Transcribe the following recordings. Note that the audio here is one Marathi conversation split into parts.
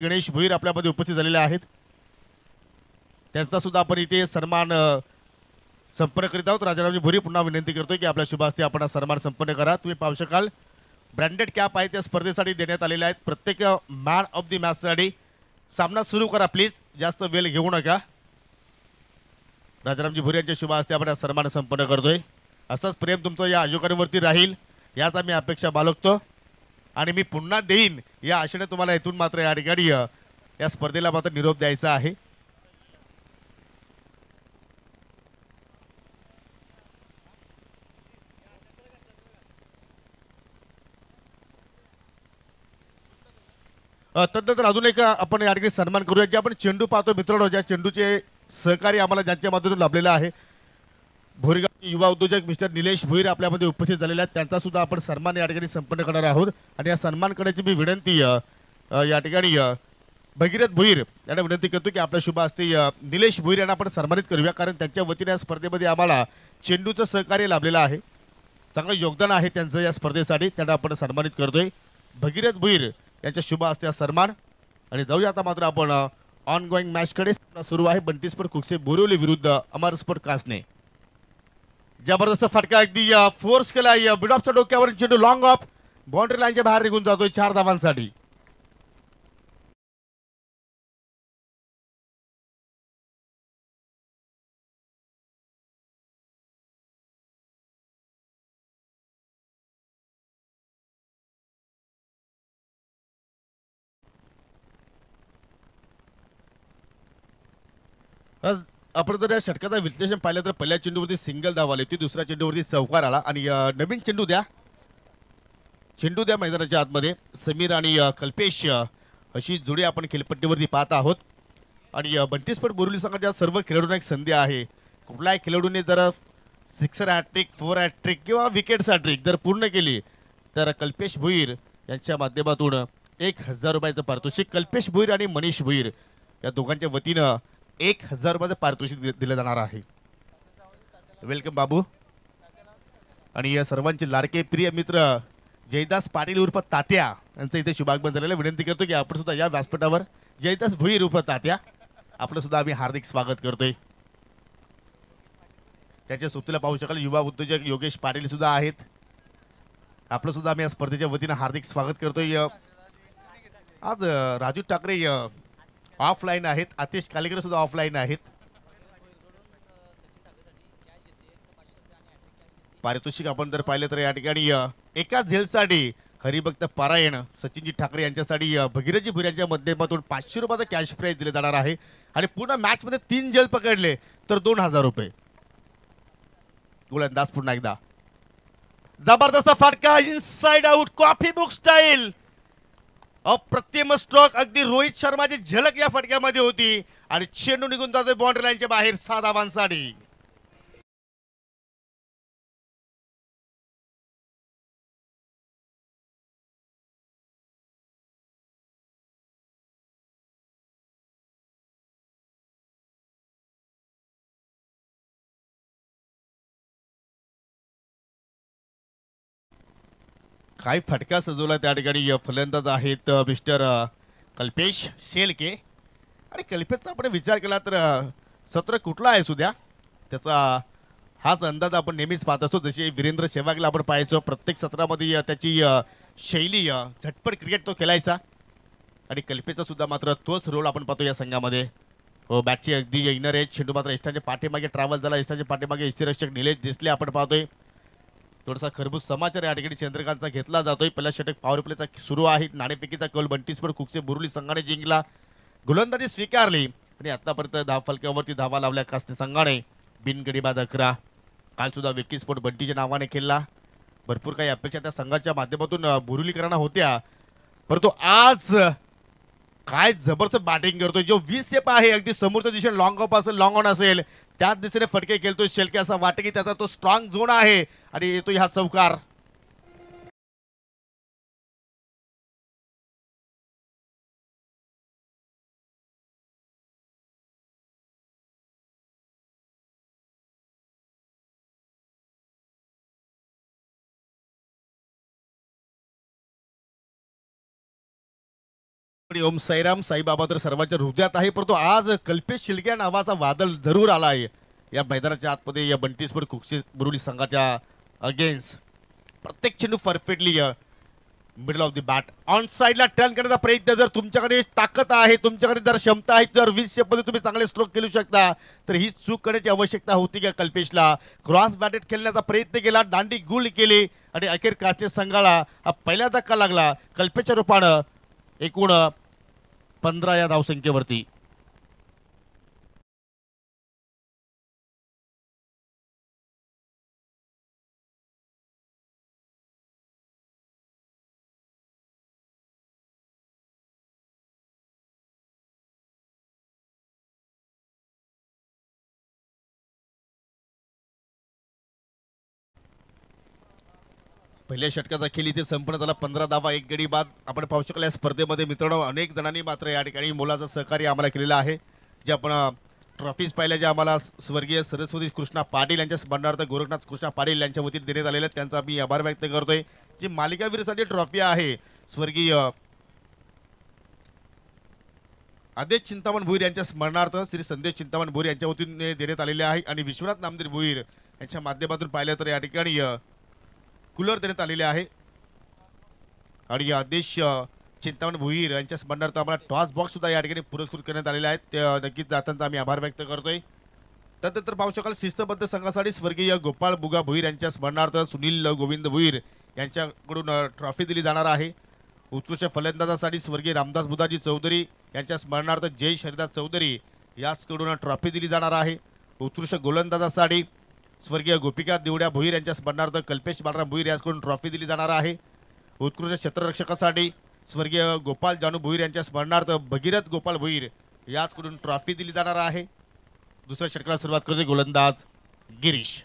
गणेश भोईर आपल्यामध्ये उपस्थित झालेले आहेत. त्यांचा सुद्धा आपण इथे सन्मान संपन्न करीत आहोत. राजारामजी भोईर पुन्हा विनंती करतोय की आपल्या शुभ हस्ते आपण सन्मान संपन्न करा. तुम्ही पाहू शकाल ब्रँडेड कॅप आहे त्या स्पर्धेसाठी देण्यात आलेल्या आहेत. प्रत्येक मॅन ऑफ द मॅचसाठी सामना सुरू करा प्लीज, जास्त वेळ घेऊ नका. राजारामजी भोईर यांच्या शुभ हस्ते आपण सन्मान संपन्न करतोय. असंच प्रेम तुमचं या आयोजकांवरती राहील याच आम्ही अपेक्षा बाळगतो आणि मी पुन्हा देईन या आशेने तुम्हाला इथून मात्र या ठिकाणी या स्पर्धेला मात्र निरोप द्यायचा आहे. तदनंतर अजून एक आपण या ठिकाणी सन्मान करूया. जे आपण चेंडू पाहतो मित्रांनो, ज्या चेंडूचे सहकारी आम्हाला ज्यांच्या माध्यमातून लाभलेला आहे, भोरगाव युवा उद्योजक मिस्टर निलेश भोईर आपल्यामध्ये उपस्थित झालेले आहेत. त्यांचा सुद्धा आपण सन्मान या ठिकाणी संपन्न करणार आहोत. आणि या सन्मान करण्याची मी विनंती या ठिकाणी भगीरथ भोईर यांना विनंती करतो की आपल्या शुभ हस्ते निलेश भोईर यांना आपण सन्मानित करूया, कारण त्यांच्या वतीने या स्पर्धेमध्ये आम्हाला चेंडूचं सहकार्य लाभलेलं आहे. चांगलं योगदान आहे त्यांचं या स्पर्धेसाठी, त्यांना आपण सन्मानित करतोय. भगीरथ भोईर यांच्या शुभ हस्ते सन्मान. आणि जाऊया आता मात्र आपण ऑन गोईंग मॅचकडे. सुरू आहे बंटी स्पोर्ट कुकसे बोरिवली विरुद्ध अमर स्पोर्ट कासने. जबरदस्त फटका अगदी फोर्स केला. बिडॉफच्या डोक्यावर चेंडू लॉंग ऑफ बाउंड्री लाईनच्या बाहेर निघून जातोय 4 धावांसाठी. आज आपण जर या षटकाचा विश्लेषण पाहिलं तर पहिल्या चेंडूवरती सिंगल धाव आली होती, दुसऱ्या चेंडूवरती चौकार आला. आणि नवीन चेंडू द्या मैदानाच्या आतमध्ये समीर आणि कल्पेश अशी जोडी आपण खेळपट्टीवरती पाहत आहोत. आणि बंटी स्पोर्ट बोरिवली संघाच्या सर्व खेळाडूंना एक संधी आहे. कुठल्याही खेळाडूने जर सिक्सर हॅट्रिक, 4 हॅट्रिक किंवा विकेट्स हॅट्रिक जर पूर्ण केली तर कल्पेश भोईर यांच्या माध्यमातून 1000 रुपयाचं पारितोषिक, कल्पेश भोईर आणि मनीष भोईर या दोघांच्या वतीनं 1000 रुपयाचं पारितोषिक दिलं जाणार आहे. वेलकम बाबू. आणि या सर्वांचे लाडके प्रिय मित्र जयदास पाटील उर्फ तात्या यांचं इथे शुभागमन झालेलं. विनंती करतो की आपण सुद्धा या व्यासपीठावर जयदास भोईर उर्फ तात्या आपलं सुद्धा आम्ही हार्दिक स्वागत करतोय. त्याच्या सोबतीला पाहू शकाल युवा उद्योजक योगेश पाटील सुद्धा आहेत. आपलं सुद्धा आम्ही या स्पर्धेच्या वतीनं हार्दिक स्वागत करतोय. आज राजू ठाकरे ऑफलाईन आहेत, आतिश कालेकर सुद्धा ऑफलाईन आहेत. पारितोषिक आपण जर पाहिलं तर या ठिकाणी एका झेलसाठी हरिभक्त पारायण सचिनजी ठाकरे यांच्यासाठी भगीरथजी भोईर यांच्या माध्यमातून 500 रुपयाचं कॅश प्राईज दिले जाणार आहे. आणि पूर्ण मॅच मध्ये 3 झेल पकडले तर 2000 रुपये. गोलंदाज पुन्हा एकदा जबरदस्त फटका inside out coffee book style. अप्रतिम स्ट्रोक, अगदी रोहित शर्माची झलक या फटक्यामध्ये होती. आणि चेंडू निघून जातोय बाउंड्री लाईनच्या बाहेर 6 धावांसाठी. काय फटका सजवला त्या ठिकाणी. फलंदाज आहेत मिस्टर कल्पेश शेलके. आणि कल्पेशचा आपण विचार केला तर सत्र कुठला आहे सुद्या त्याचा हाच अंदाज आपण नेहमीच पाहत असतो. जसे वीरेंद्र सेहवागला आपण पाहायचो प्रत्येक सत्रामध्ये त्याची शैली झटपट क्रिकेट तो खेळायचा. आणि कल्पेशचा सुद्धा मात्र तोच रोल आपण पाहतो या संघामध्ये. हो, बॅटची अगदी इनर एज चेंडू मात्र इष्टाच्या पाठीमागे ट्रॅव्हल झाला. इष्टाच्या पाठीमागे इष्टिरक्षक निलेश दिसले आपण पाहतोय. थोडासा खरबूज समाचार या ठिकाणी चंद्रकांतचा घेतला जातोय. पहिला षटक पॉवर प्लेचा सुरू आहे. नाणेफेकीचा कौल बंटी स्पोर्ट कुकसे बोरिवली संघाने जिंकला. गोलंदाजी स्वीकारली आणि आतापर्यंत धाव फलकावरती धावा लावल्या कासने संघाने. बिनगडी बाद 11. काल सुद्धा विकी स्पोर्ट बंटीच्या नावाने खेळला. भरपूर काही अपेक्षा त्या संघाच्या माध्यमातून बोरिवलीकरांना होत्या, परंतु आज काय जबरदस्त बॅटिंग करतोय. जो 20 सेप आहे अगदी समोरच्या दिशेने लॉंग ऑफ असेल, लॉंग ऑन असेल त्याच दिशेने फटके खेळतोय शेलके. असं वाटतं की त्याचा तो स्ट्रॉंग झोन आहे आणि येतोय हा चौकार. आणि ओम साईराम साईबाबा तर सर्वांच्या हृदयात आहे, परंतु आज कल्पेश शिलके नावाचा वादळ जरूर आला आहे या मैदानाच्या आतमध्ये या बंटीस्फोर्ड कुक्षी बुरुली संघाच्या अगेन्स्ट. प्रत्येक चेंडू perfectly middle of the bat on साईडला टर्न करण्याचा प्रयत्न. जर तुमच्याकडे ताकद आहे, तुमच्याकडे जर क्षमता आहे, जर 20 मध्ये तुम्ही चांगले स्ट्रोक खेळू शकता, तर ही चूक करण्याची आवश्यकता होती का कल्पेशला. क्रॉस बॅटेड खेळण्याचा प्रयत्न केला, दांडी गुल केली आणि अखेर काचने संघाला हा पहिला धक्का लागला कल्पेशच्या रूपानं. एकूण 15 या धावसंख्येवरती. पहिल्या षटकाचा खेळ इथे संपन्न झाला. 15 धावा 1 गडी बाद आपण पाहू शकला या स्पर्धेमध्ये. मित्रांनो, अनेक जणांनी मात्र या ठिकाणी मोलाचं सहकार्य आम्हाला केलेलं आहे. जे आपण ट्रॉफीज पाहिल्या, ज्या आम्हाला स्वर्गीय सरस्वती कृष्णा पाटील यांच्या स्मरणार्थ गोरखनाथ कृष्णा पाटील यांच्या वतीने देण्यात आलेले आहेत, त्यांचा मी आभार व्यक्त करतोय. जी मालिकावीरसाठी ट्रॉफी आहे स्वर्गीय आदेश चिंतामण भोईर यांच्या स्मरणार्थ श्री संदेश चिंतामण भोईर यांच्या वतीने देण्यात आलेले आहे. आणि विश्वनाथ नामदेव भोईर यांच्या माध्यमातून पाहिलं तर या ठिकाणी कूलर देण्यात आलेले आहे. आणि आदेश चिंतामण भोईर यांच्या स्मरणार्थ आम्हाला टॉस बॉक्स सुद्धा या ठिकाणी पुरस्कृत करण्यात आलेले आहेत. नक्कीच दात्यांचा आम्ही आभार व्यक्त करतोय. त्यानंतर पाहू शकाल शिस्तबद्ध संघासाठी स्वर्गीय गोपाळ बुगा भोईर यांच्या स्मरणार्थ सुनील गोविंद भोईर यांच्याकडून ट्रॉफी दिली जाणार आहे. उत्कृष्ट फलंदाजासाठी स्वर्गीय रामदास बुधाजी चौधरी यांच्या स्मरणार्थ जय हरिदास चौधरी याचकडून ट्रॉफी दिली जाणार आहे. उत्कृष्ट गोलंदाजासाठी स्वर्गीय गोपिका देवड्या भोईर यांच्या स्मरणार्थ कल्पेश बालराम भोईर याचकडून ट्रॉफी दिली जाणार आहे. उत्कृष्ट क्षेत्ररक्षकासाठी स्वर्गीय गोपाल जानू भोईर यांच्या स्मरणार्थ भगीरथ गोपाल भोईर याचकडून ट्रॉफी दिली जाणार आहे. दुसऱ्या षटकाला सुरुवात करते गोलंदाज गिरीश.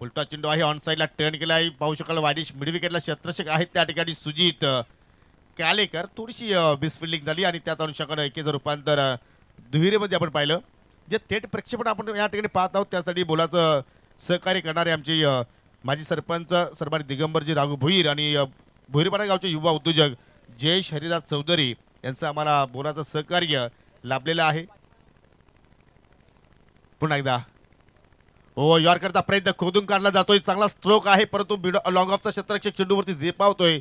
उलटा चेंडू आहे, ऑन साईडला टर्न केला आहे. पाहू शकाल वाडिश मिड विकेटला क्षेत्ररक्षक आहेत त्या ठिकाणी सुजित कालेकर. थोडीशी मिसफिल्डिंग झाली आणि त्यात अनुषंगानं एकेचं रूपांतर दुहेरीमध्ये आपण पाहिलं. जे थेट प्रक्षेपण आपण या ठिकाणी पाहत आहोत त्यासाठी बोलाचं सहकार्य करणारे आमचे माजी सरपंच सरबारी दिगंबरजी राघू भोईर आणि भोईरपाडा गावचे युवा उद्योजक जयेश हरिदास चौधरी यांचं आम्हाला बोलाचं सहकार्य लाभलेलं आहे. पुन्हा एकदा हो यॉर्करचा प्रयत्न खोदून काढला जातोय. चांगला स्ट्रोक आहे, परंतु लॉंग ऑफचा क्षेत्ररक्षक चेंडूवरती झेपावतोय.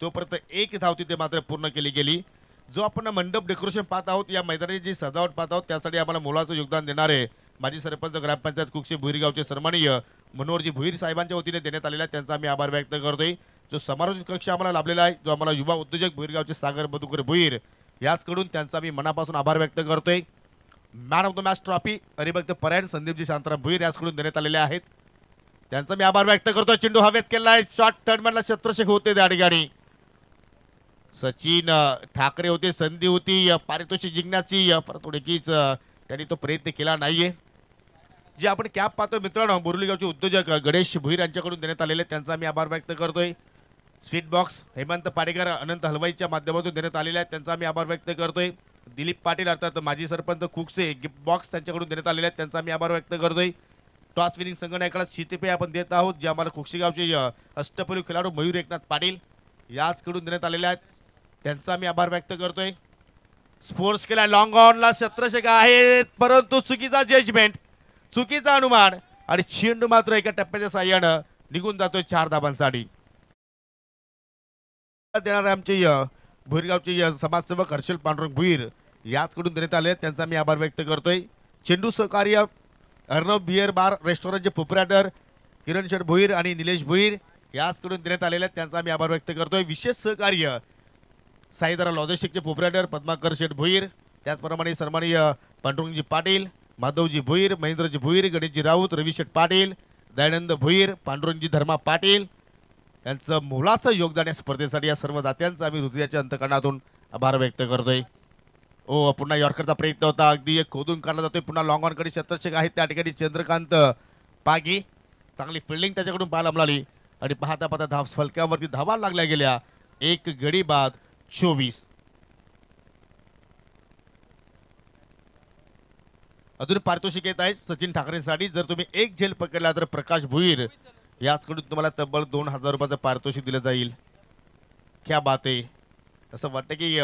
तोपर्यंत एक धाव तिथे मात्र पूर्ण केली गेली. जो आपण मंडप डेकोरेशन पाहत आहोत, या मैदानाची जी सजावट पाहत आहोत, त्यासाठी आम्हाला मोलाचं योगदान देणारे माजी सरपंच ग्रामपंचायत कुक्षी भोईरगावचे सन्माननीय मनोहरजी भोईर साहेबांच्या वतीने देण्यात आलेला आहे, त्यांचा आम्ही आभार व्यक्त करतोय. जो समारोह कक्ष आम्हाला लाभलेला आहे, जो आम्हाला युवा उद्योजक भोईरगावचे सागर मधुकर भोईर याचकडून त्यांचा मी मनापासून आभार व्यक्त करतोय. Man of the match trophy Haribhakta Parayan संदीपजी शांताराम भोईर याचकडून देण्यात आलेले आहेत, त्यांचा मी आभार व्यक्त करतोय. चेंडू हवेत केला आहे, शॉर्ट टर्नमॅनला क्षेत्ररक्षक होते त्या ठिकाणी सचिन ठाकरे होते. संधी होती पारितोषिक जिंकण्याची, परंतु नक्कीच त्यांनी तो प्रयत्न केला नाहीये. जे आपण कॅप पाहतोय मित्रांनो, बोरलीगावचे उद्योजक गणेश भोईर यांच्याकडून देण्यात आलेले, त्यांचा मी आभार व्यक्त करतोय. स्वीट बॉक्स हेमंत पाडेकर अनंत हलवाईच्या माध्यमातून देण्यात आलेले आहेत, त्यांचा मी आभार व्यक्त करतोय. दिलीप पाटील अर्थात माजी सरपंच कुकसे गिफ्ट बॉक्स त्यांच्याकडून देण्यात आलेले आहेत, त्यांचा मी आभार व्यक्त करतोय. टॉस विनिंग संघनायकाला शीतपेय आपण देत आहोत, जे आम्हाला कुक्षीगावचे अष्टपैलू खेळाडू मयूर एकनाथ पाटील याचकडून देण्यात आलेले आहेत, त्यांचा मी आभार व्यक्त करतोय. स्पोर्ट्स केला लॉंग ऑनला क्षेत्ररक्षक आहेत, परंतु चुकीचा जजमेंट, चुकीचा अनुमान आणि चेंडू मात्र एका टप्प्याच्या साह्यानं निघून जातोय 4 धाबांसाठी. देणारे आमचे भोईरगावचे समाजसेवक हर्षल पांडुरंग भोईर याचकडून देण्यात आले, त्यांचा मी आभार व्यक्त करतोय. चेंडू सहकार्य अर्णव बियर बार रेस्टॉरंटचे प्रोप्रायटर किरण शेठ भोईर आणि निलेश भोईर याचकडून देण्यात आलेले, त्यांचा मी आभार व्यक्त करतोय. विशेष सहकार्य साईदारा लॉजिस्टिकचे प्रोप्रायटर पद्माकर शेठ भोईर, त्याचप्रमाणे सन्माननीय पांडुरंगजी पाटील, माधवजी भोईर, महेंद्रजी भोईर, गणेशजी राऊत, रवी शेठ पाटील, दयानंद भोईर, पांडुरंगजी धर्मा पाटील यांचं मोलाचं योगदान या स्पर्धेसाठी या सर्व दात्यांचा आम्ही हृदयाच्या अंतकरणातून आभार व्यक्त करतोय. ओ पुन्हा यॉर्करचा प्रयत्न होता, अगदी एक खोदून काढला जातोय. पुन्हा लॉंग ऑनकडे क्षेत्ररक्षक आहेत त्या ठिकाणी चंद्रकांत पागी, चांगली फिल्डिंग त्याच्याकडून पाहायला मिळाली आणि पाहता पाहता धाव फलकावरती धावा लागल्या गेल्या. 1 गडी बाद 24. अजून पारितोषिक येत आहे सचिन ठाकरेंसाठी. जर तुम्ही एक झेल पकडला तर प्रकाश भोईर याचकडून तुम्हाला तब्बल 2000 रुपयाचं पारितोषिक दिलं जाईल. क्या बात आहे. असं वाटतं की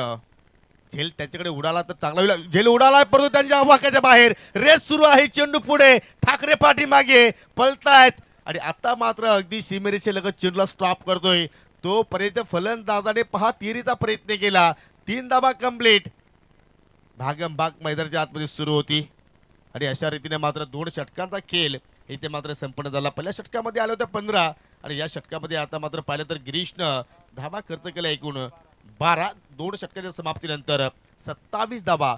झेल त्यांच्याकडे उडाला तर चांगला होईल. झेल उडाला परंतु त्यांच्या आवाक्याच्या बाहेर. रेस सुरू आहे. चेंडू पुढे, ठाकरे पाठीमागे पळतायत आणि आता मात्र अगदी सीमेरेषे लगत चेंडूला स्टॉप करतोय. तोपर्यंत फलंदाजाने पहा तिरीचा प्रयत्न केला. 3 धावा कंप्लीट. भागम भाग मैदानाच्या आतमध्ये सुरू होती आणि अशा रीतीने मात्र 2 षटकांचा खेळ इथे मात्र संपन्न झाला. पहिल्या षटकामध्ये आले होते 15 आणि या षटकामध्ये आता मात्र पाहिलं तर गिरीशनं धावा खर्च केला एकूण 12. 2 षटकाच्या समाप्तीनंतर 27 धावा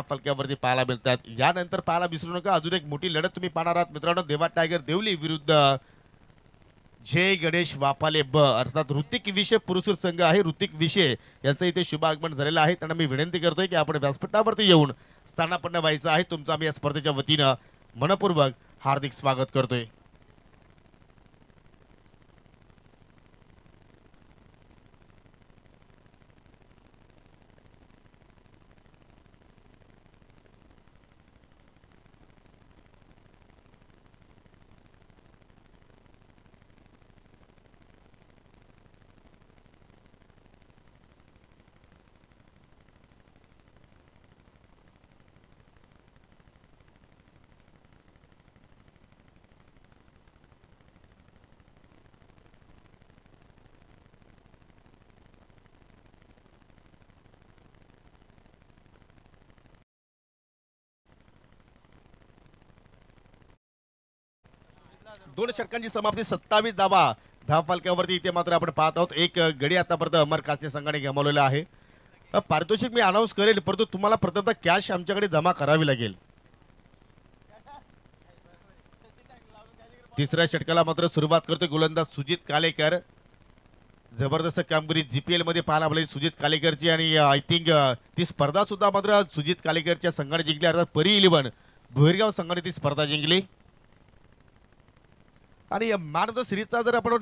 फलक्यावरती पाहायला मिळतात. यानंतर पाहायला विसरू नका अजून एक मोठी लढत तुम्ही पाहणार आहात मित्रांनो. देवा टायगर देवली विरुद्ध जय गणेश वापाले ब अर्थात ऋतिक विषय पुरुषूर संघ आहे. ऋतिक विषय यांचं इथे शुभ आगमन झालेलं आहे. त्यांना मी विनंती करतोय की आपण व्यासपीठावरती येऊन स्थानापन्न व्हायचं आहे. तुमचं आम्ही या स्पर्धेच्या वतीनं मनपूर्वक हार्दिक स्वागत करतोय. दोन षटकांची समाप्ती 27 धावा फलक्यावरती इथे मात्र आपण पाहत आहोत. एक गडी आतापर्यंत अमर कासने संघाने गमावलेला आहे. पारितोषिक मी अनाऊन्स करेल परंतु तुम्हाला प्रथमतः कॅश आमच्याकडे जमा करावी लागेल. तिसऱ्या षटकाला मात्र सुरुवात करतो गोलंदाज सुजित कालेकर. जबरदस्त कामगिरी जीपीएल मध्ये पाहायला मिळाली सुजित कालेकरची आणि आय थिंक ती स्पर्धा सुद्धा मात्र सुजित कालेकरच्या संघाने जिंकली. अर्थात परी 11 भोईरगाव संघाने ती स्पर्धा जिंकली. आणि मॅन ऑफ द सिरीजचा जर आपण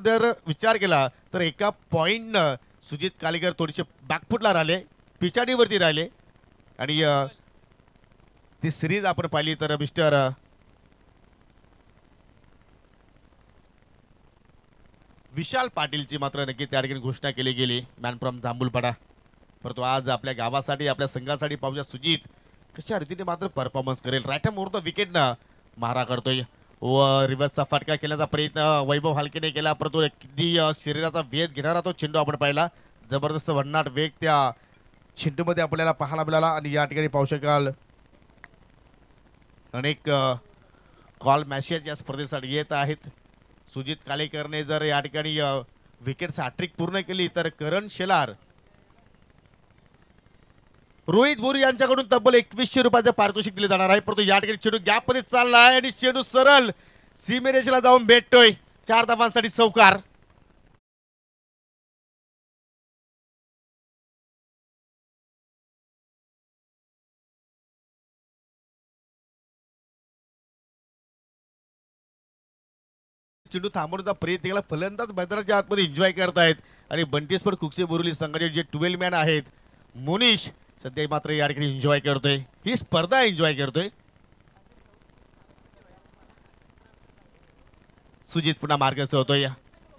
विचार केला तर एका पॉईंटनं सुजित कालेकर थोडेसे बॅकफुटला राहिले, पिछाडीवरती राहिले आणि ती सिरीज आपण पाहिली तर मिस्टर विशाल पाटीलची मात्र नक्की त्या ठिकाणी घोषणा केली गेली मॅन फ्रॉम जांभूलपाडा. परंतु आज आपल्या गावासाठी आपल्या संघासाठी पाहूया सुजित कशा रीतीने मात्र परफॉर्मन्स करेल. राईट मुहूर्त विकेटनं मारा करतोय व रिव्हर्सचा फटका केल्याचा प्रयत्न वैभव हालकेने केला परंतु अगदी शरीराचा वेध घेणारा तो चेंडू आपण पाहिला. जबरदस्त भन्नाट वेग त्या चेंडूमध्ये आपल्याला पाहायला मिळाला आणि या ठिकाणी पाहू शकाल अनेक कॉल मॅसेज या स्पर्धेसाठी येत आहेत. सुजित कालेकरने जर या ठिकाणी विकेट हॅट्रिक पूर्ण केली तर करण शेलार रोहित बोरी यांच्याकडून तब्बल 2100 रुपयाचे पारितोषिक दिले जाणार आहे. परंतु या ठिकाणी चेंडू गॅप मध्ये चालला आहे आणि चेंडू सरळ सीमेरेषेला जाऊन भेटतोय. 4 धावांसाठी चौकार. चेंडू थांबवण्याचा प्रयत्न केला. फलंदाज मैदानाच्या आतमध्ये एन्जॉय करतायत आणि बंटीस्पर कुकसे बोरुली संघाचे जे 12 मॅन आहेत मोनिश सध्या मात्र या ठिकाणी एन्जॉय करतोय, ही स्पर्धा एन्जॉय करतोय. सुजित पुन्हा मार्गस्थ होतोय.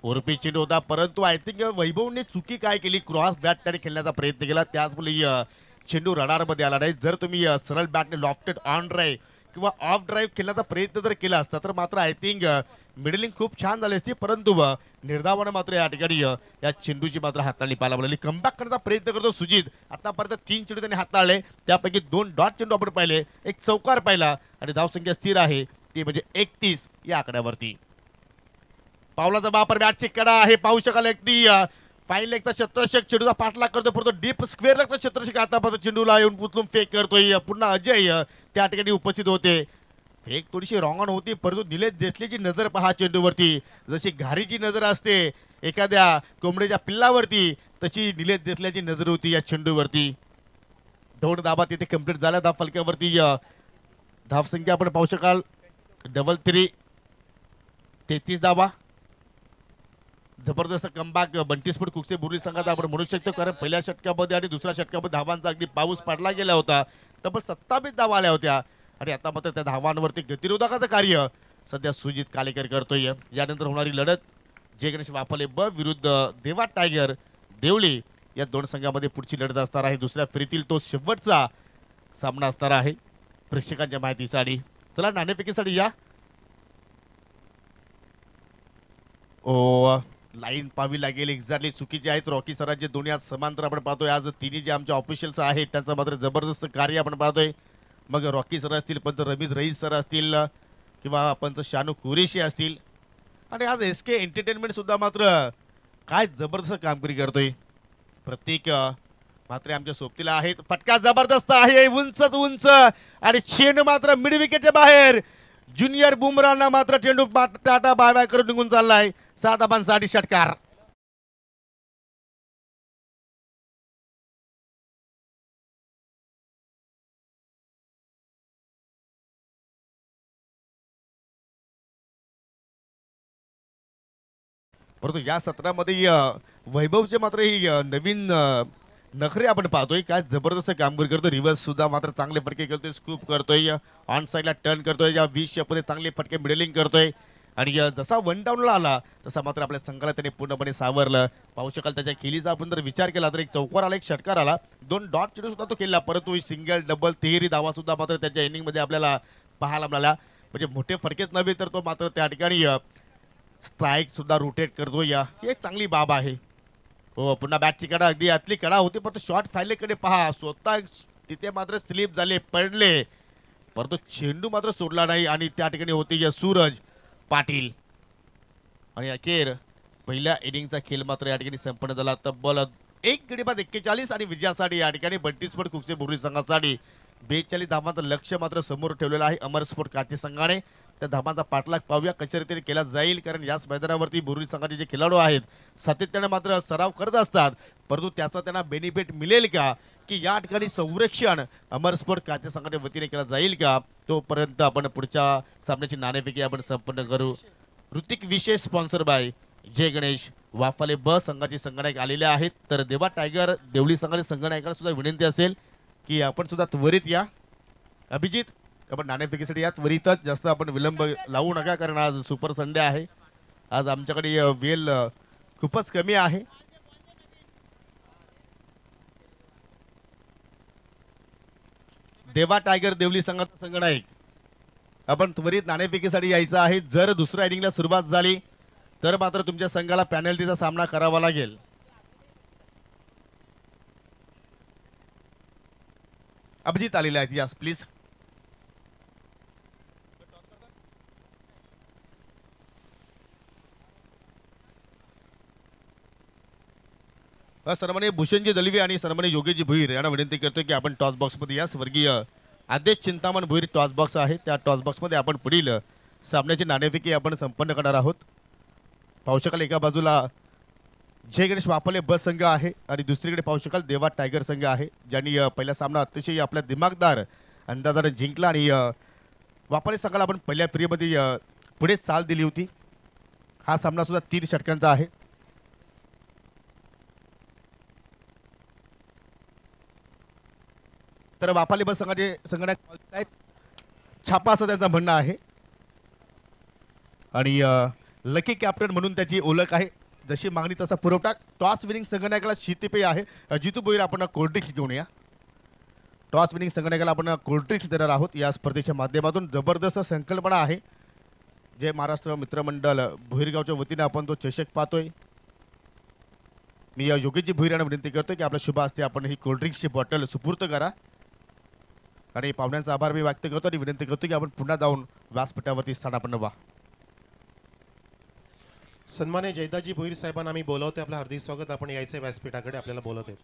ओरपी चेंडू होता परंतु आय थिंक वैभवने चुकी काय केली, क्रॉस बॅट त्याने खेळण्याचा प्रयत्न केला त्याचमुळे चेंडू रडारमध्ये आला नाही. जर तुम्ही सरळ बॅटने लॉफ्टेड ऑन ड्राईव्ह किंवा ऑफ ड्राईव्ह खेळण्याचा प्रयत्न जर केला असता तर मात्र आय थिंक मिडलिंग खूप छान झाली असती. परंतु निर्धावानं मात्र या ठिकाणी या चेंडूची मात्र हाताळणी पाहायला मिळाली. कमबॅक करण्याचा प्रयत्न करतो सुजित. आतापर्यंत 3 चेंडू त्यांनी हाताळले त्यापैकी 2 डॉट चेंडू आपण पाहिले, एक चौकार पाहिला आणि धावसंख्या स्थिर आहे ती म्हणजे 31 या आकड्यावरती. पावलाचा वापर बॅटची कडा आहे पाहू शकाल. अगदी फाईन लेगचा शतरषक चेंडूचा पाठलाग करतो परंतु डीप स्क्वेअर लेगचा शतरषक आतापर्यंत चेंडूला येऊन उचलून फेक करतोय. पुन्हा अजय त्या ठिकाणी उपस्थित होते. फेक थोडीशी रॉंग ऑन होती परंतु निलेश देसलेची नजर पहा चेंडूवरती. जशी घारीची नजर असते एखाद्या कोंबडीच्या पिल्लावरती तशी निलेश देसल्याची नजर होती या चेंडूवरती. 2 धाबा तिथे कंप्लीट झाल्या. धाव फलक्यावरती धावसंख्या आपण पाहू शकाल 3-3 33 धाबा. जबरदस्त कमबॅक बंटीस्फोट कुकसे बुर्ली संघात आपण म्हणू शकतो कारण पहिल्या षटकामध्ये आणि दुसऱ्या षटकामध्ये धावांचा अगदी पाऊस पडला गेला होता. तब्बल 27 धावा आल्या होत्या आणि आता मात्र त्या धावांवरती गतिरोधकाचं कार्य सध्या सुजित कालेकर करतोय. यानंतर होणारी लढत जय गणेश वाफले ब विरुद्ध देवा टायगर देवली या दोन संघामध्ये पुढची लढत असणार आहे. दुसऱ्या फेरीतील तो शेवटचा सामना असणार आहे. प्रेक्षकांच्या माहितीसाठी चला नाणेफेकीसाठी या. ओ लाईन पाहावी लागेल. एक्झॅक्टली चुकीचे आहेत रॉकी सरांचे दोन्ही आज समांतर आपण पाहतोय. आज तिन्ही जे आमचे ऑफिशियल्स आहेत त्यांचं मात्र जबरदस्त कार्य आपण पाहतोय. मग रॉकी सर असतील, पंच रमीज रईस सर असतील किंवा पंच शानू कुरेशी असतील. आणि आज एस के एंटरटेनमेंट सुद्धा मात्र काय जबरदस्त कामगिरी करतोय. प्रत्येक मात्र आमच्या सोबतीला आहेत. फटका जबरदस्त आहे, उंचच उंच आणि चेंडू मात्र मिड विकेटच्या बाहेर. ज्युनियर बुमराहना मात्र चेंडू टाटा बाय बाय करून निघून चाललाय. 7 धावांसाठी षटकार. परंतु या सत्रामध्ये वैभवचे मात्र ही नवीन नखरे आपण पाहतोय. काय जबरदस्त कामगिरी करतोय. रिव्हर्स सुद्धा मात्र चांगले फटके करतोय, स्कूप करतोय, ऑन साईडला टर्न करतोय, या 20च्या मध्ये चांगले फटके मिडलिंग करतोय. आणि जसा वन डाऊनला आला तसा मात्र आपल्या संघाला त्याने पूर्णपणे सावरलं. पाहू शकाल त्याच्या केलीचा आपण जर विचार केला तर एक चौकार आला, एक षटकार आला, 2 डॉट चेंडू सुद्धा तो केला. परंतु सिंगल डबल तिहेरी धावा सुद्धा मात्र त्याच्या इनिंगमध्ये आपल्याला पाहायला मिळाला. म्हणजे मोठे फटकेच नव्हे तर तो मात्र त्या ठिकाणी स्ट्राईक सुद्धा रोटेट करतो. हे चांगली बाब आहे. हो पुन्हा बॅटची कडा अगदी आतली कडा होती परंतु शॉट फायलेकडे पहा. स्वतः तिथे मात्र स्लिप झाले, पडले, परंतु चेंडू मात्र सोडला नाही. आणि त्या ठिकाणी होते सूरज पाटील. आणि अखेर पहिल्या इनिंगचा खेळ मात्र या ठिकाणी संपन्न झाला. तब्बल 1 गडी बाद 41 आणि विजयासाठी या ठिकाणी बंटी स्पोर्ट कुकसे बुर्री संघासाठी 42 धावांचं लक्ष्य मात्र समोर ठेवलेलं आहे अमर स्पोर्ट काची संघाने. त्या धावांचा पाठलाग पाहूया कशा रीतीने केला जाईल. कारण याच मैदानावरती बुर्री संघाचे जे खेळाडू आहेत सातत्याने मात्र सराव करत असतात. परंतु त्याचा त्यांना बेनिफिट मिळेल का की या ठिकाणी संरक्षण अमर स्पोर्ट काच्या संघाच्या वतीने केला जाईल का, तोपर्यंत आपण पुढच्या सामन्याची नाणेफेकी आपण संपन्न करू. ऋतिक विशेष स्पॉन्सर बाय जय गणेश. वाफाले ब संघाचे संघनायक आलेले आहेत. तर देवा टायगर देवली संघाचे संघनायकाला सुद्धा विनंती असेल की आपण सुद्धा त्वरित या. अभिजित आपण नाणेफेकीसाठी या त्वरितच, जास्त आपण विलंब लावू नका कारण आज सुपर संडे आहे. आज आमच्याकडे वेळ खूपच कमी आहे. देवा टायगर देवली संघाचा संघनायक आपण त्वरित नाणेफेकीसाठी यायचं आहे. जर दुसऱ्या इनिंगला सुरुवात झाली तर मात्र तुमच्या संघाला पॅनल्टीचा सामना करावा लागेल. अभिजित आलेले आहेत, यास प्लीज. सन्माननीय भूषणजी दलवी आणि सन्माननीय योगेशजी भुईर यांना विनंती करतो की आपण टॉस बॉक्समध्ये या. स्वर्गीय आदेश चिंतामण भुईर टॉस बॉक्स आहे, त्या टॉस बॉक्समध्ये आपण पुढील सामन्याची नाणेफेकी आपण संपन्न करणार आहोत. पाहू शकाल एका बाजूला जय गणेश वापले ब संघ आहे आणि दुसरीकडे पाहू शकाल देवा टायगर संघ आहे, ज्यांनी पहिला सामना अतिशय आपल्या दिमागदार अंदाजाने जिंकला. आणि वापले संघाला आपण पहिल्या फेरीमध्ये पुढे चाल दिली होती. हा सामना सुद्धा 3 षटकांचा आहे. तर वापाली बस संघाचे संघटना छापा असं त्यांचं म्हणणं आहे. आणि लकी कॅप्टन म्हणून त्याची ओळख आहे. जशी मागणी तसा पुरवठा. टॉस विनिंग संघनायकाला शीतपेय आहे. जितू भोईर आपण कोल्ड्रिंक्स घेऊन या. टॉस विनिंग संघनायकाला आपण कोल्ड्रिंक्स देणार आहोत या स्पर्धेच्या माध्यमातून. जबरदस्त संकल्पना आहे. जय महाराष्ट्र मित्रमंडळ भोईरगावच्या वतीने आपण तो चषक पाहतोय. मी योगेशजी भोईर यांना विनंती करतोय की आपल्या शुभ हस्ते आपण ही कोल्ड्रिंक्सची बॉटल सुपूर्त करा. आणि पाहुण्यांचा आभार मी व्यक्त करतो आणि विनंती करतो की आपण पुन्हा जाऊन व्यासपीठावरती स्थानापन्न व्हा. सन्मान्य जयदाजी भोईर साहेबांना आम्ही बोलवते. आपलं हार्दिक स्वागत. आपण यायचं व्यासपीठाकडे, आपल्याला बोलवत आहेत.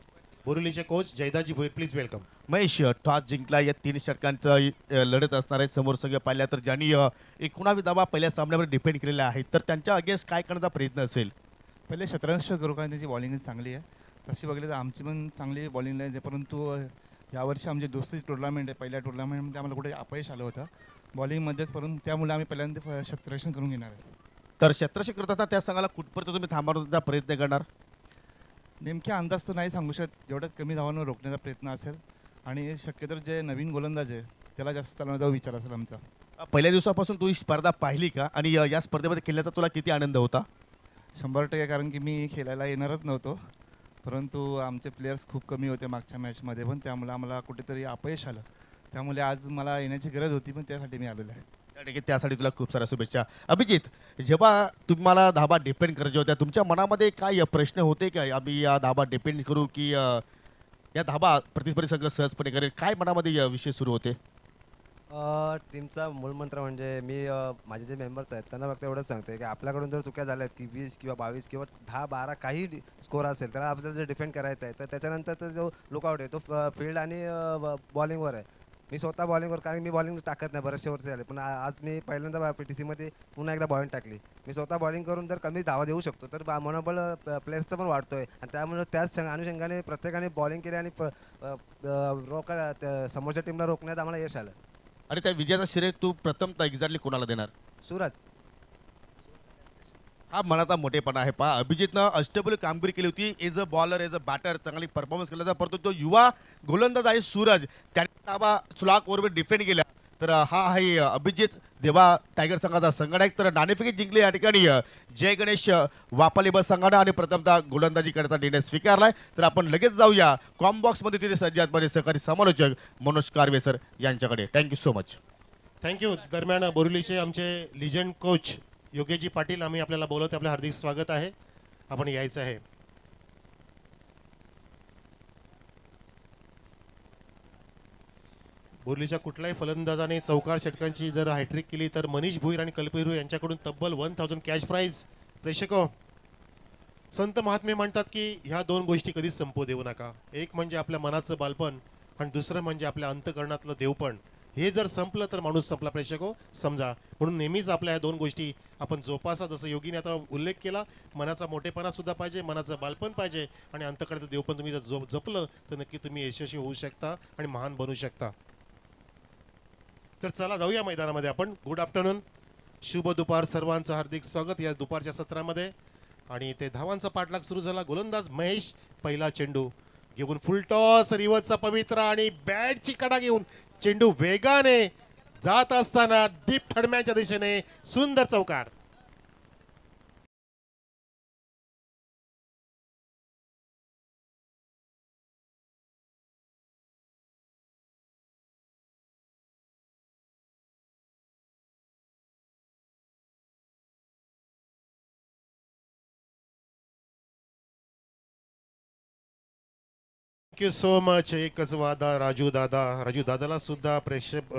बोरिवलीचे कोच जयदाजी Bhoir, please welcome. Mahesh toss जिंकला. या 3 षटकांचा लढत असणार आहे. समोर संघ पाहिल्या तर ज्यांनी 19 धावा पहिल्या सामन्यावर डिपेंड केलेल्या आहेत तर त्यांच्या अगेन्स्ट काय करण्याचा प्रयत्न असेल. पहिले क्षेत्ररक्षक करू कारण त्यांची बॉलिंग चांगली आहे. तशी बघितली तर आमची पण चांगली बॉलिंग आहे. परंतु यावर्षी आमची दुसरी टुर्नामेंट आहे. पहिल्या टुर्नामेंटमध्ये आम्हाला कुठे अपयश आलं होतं बॉलिंगमध्येच, परंतु त्यामुळे आम्ही पहिल्यांदा क्षेत्ररक्षण करून घेणार आहे. तर क्षेत्ररक्षक करत असताना त्या संघाला कुठपर्यंत तुम्ही थांबवण्याचा प्रयत्न करणार. नेमक्या अंदाज तर नाही सांगू शकत. जेवढ्यात कमी धावांवर रोखण्याचा प्रयत्न असेल आणि शक्यतो जे नवीन गोलंदाज आहे त्याला जास्त चालवण्याचा विचार असेल आमचा. पहिल्या दिवसापासून तू ही स्पर्धा पाहिली का आणि या स्पर्धेमध्ये खेळण्याचा तुला किती आनंद होता. 100% कारण की मी खेळायला येणारच नव्हतो परंतु आमचे प्लेयर्स खूप कमी होते मागच्या मॅचमध्ये पण, त्यामुळे आम्हाला कुठेतरी अपयश आलं. त्यामुळे आज मला येण्याची गरज होती, पण त्यासाठी मी आलेलो आहे. त्या ठिकाणी त्यासाठी तुला खूप साऱ्या शुभेच्छा. अभिजित, जेव्हा तुम्हाला धाबा डिपेंड करायच्या होत्या, तुमच्या मनामध्ये काय प्रश्न होते का, आम्ही या धाबा डिपेंड करू की या धाबा प्रतिस्पर्धी संघ सहजपणे करेल, काय मनामध्ये विषय सुरू होते? टीमचा मूलमंत्र म्हणजे मी माझे जे मेंबर्स आहेत त्यांना फक्त एवढंच सांगतोय की आपल्याकडून जर चुक्या झाल्या आहेत की 20 किंवा 22 किंवा 10-12 काही स्कोर असेल त्याला आपल्याला जर डिफेंड करायचा आहे तर त्याच्यानंतर जो लुकआउट आहे तो फील्ड आणि बॉलिंगवर आहे. मी स्वतः बॉलिंगवर, कारण मी बॉलिंग टाकत नाही बरेचसे वर्ष झाले, पण आज मी पहिल्यांदा PTCमध्ये पुन्हा एकदा बॉलिंग टाकली. मी स्वतः बॉलिंग करून जर कमी धावा देऊ शकतो तर मनोबल प्लेयर्सचं पण वाढतोय आणि त्यामुळे त्याच अनुषंगाने प्रत्येकाने बॉलिंग केली आणि समोरच्या टीमला रोखण्यात आम्हाला यश आलं. आणि त्या विजयाचा श्रेय तू प्रथमतः एक्झॅक्टली कोणाला देणार? सूरज. हा मनाचा मोठेपणा आहे. पहा, अभिजितनं अष्टपैलू कामगिरी केली होती. As a bowler, as a batter चांगली परफॉर्मन्स केला, परंतु तो युवा गोलंदाज आहे सूरज, त्याने धाबा सुलाख ओव्हर डिफेंड केल्या. तर हा आहे अभिजित देवा टायगर संघाचा संघनायक. तर नाणेफेकी जिंकली या ठिकाणी जय गणेश वापाली बस संघानं आणि प्रथमतः गोलंदाजी करण्याचा निर्णय स्वीकारलाय. तर आपण लगेच जाऊया कॉम्बॉक्समध्ये, तिथे सज्जात मध्ये सहकारी समालोचक मनोज कारवे सर यांच्याकडे. Thank you so much. थँक्यू. दरम्यान बोरिवलीचे आमचे लिजंड कोच योगेशजी पाटील आम्ही आपल्याला बोलवतो. आपलं हार्दिक स्वागत आहे, आपण यायचं आहे. बोरिवलीच्या कुठल्याही फलंदाजाने चौकार षटकांची जर हॅट्रिक केली तर मनीष भुईर आणि कल्पेरू यांच्याकडून तब्बल 1000 कॅश प्राइज. प्रेक्षको, संत महात्मे म्हणतात की ह्या दोन गोष्टी कधीच संपू देऊ नका. एक म्हणजे आपल्या मनाचं बालपण आणि दुसरं म्हणजे आपल्या अंतकरणातलं देवपण. हे जर संपलं तर माणूस संपला प्रेक्षको समजा. म्हणून नेहमीच आपल्या ह्या दोन गोष्टी आपण जोपासा. जसं योगीने आता उल्लेख केला, मनाचा मोठेपणा सुद्धा पाहिजे, मनाचं बालपण पाहिजे आणि अंतकरणाचं देवपण तुम्ही जर जपलं तर नक्की तुम्ही यशस्वी होऊ शकता आणि महान बनू शकता. तर चला जाऊया मैदानामध्ये आपण. गुड आफ्टरनून, शुभ दुपार, सर्वांचं हार्दिक स्वागत या दुपारच्या सत्रामध्ये. आणि ते धावांचा पाठलाग सुरू झाला. गोलंदाज महेश पहिला चेंडू घेऊन फुल टॉस, रिवर्सचा पवित्र आणि बॅटची कडा घेऊन चेंडू वेगाने जात असताना डीप थडम्याच्या दिशेने सुंदर चौकार. Thank you so much. एकच वादा राजू दादाला सुद्धा प्रेक्षक